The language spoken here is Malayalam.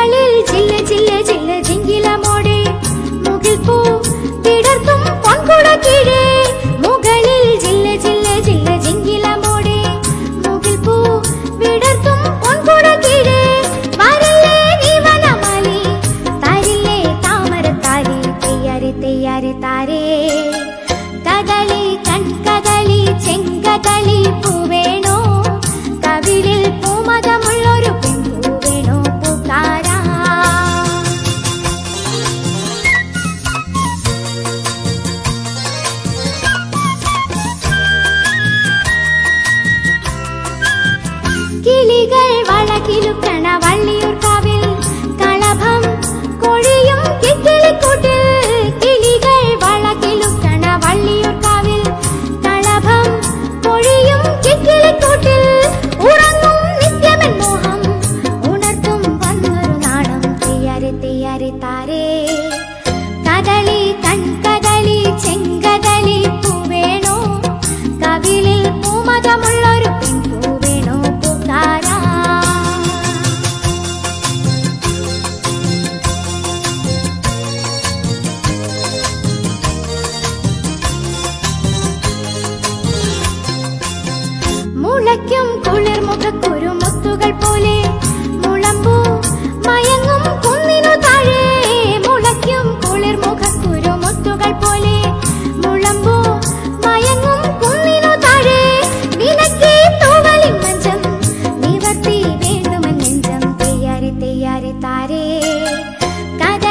മുകളിൽ ജില്ല ജില്ല ജില്ല ജിങ്കിലമോടെ മുകിൽ പൂ വിടർത്തും പൊൻകുട കീഴേ മുകളിൽ ജില്ല ജില്ല ജില്ല ജിങ്കിലമോടെ മുകിൽ പൂ വിടർത്തും പൊൻകുട കീഴേ വരല്ലേ നീ വനമാലി താരില്ലേ താമരത്താരി തെയ്യാരി തെയ്യാരി താരേ കദളി കൺകദളി ചെങ്കദളി പൂവേണോ കവിളിൽ പൂമതമുള്ളൊരു പെൺപൂവേണോ പൂക്കാരാ കിളികൾ വളകിലുക്കണ വള്ളിയൂർക്കാവിൽ കളഭം കൊഴിയും കിക്കിളിക്കൂട്ടിൽ കിളികൾ വളകിലുക്കണ വള്ളിയൂർക്കാവിൽ കളഭം കൊഴിയും കിക്കിളിക്കൂട്ടിൽ ഉറങ്ങും നിത്യമെൻ മോഹം ഉണർത്തും വന്നൊരു നാണം തെയ്യാരി തെയ്യാരി താരേ കദളി കൺകദളി ചെങ്കദളി പൂവേണോ കവിളിൽ പൂമതമുള്ളൊരു പെൺപൂവേണോ പൂക്കാരാ മുളയ്ക്കും കുളിർമുഖക്കുരു മുത്തുകൾ പോലെ മുളമ്പൂ മയങ്ങും കുന്നിനു താഴെ മുളയ്ക്കും കുളിർമുഖക്കുരു മുത്തുകൾ പോലെ മുളമ്പൂ മയങ്ങും കുന്നിനു താഴെ നിനക്കേ തൂവലിൻ മഞ്ചം നിവർത്തി വേണ്ടുമൻ നെഞ്ചം തെയ്യാരി തെയ്യാരി താരേ കദ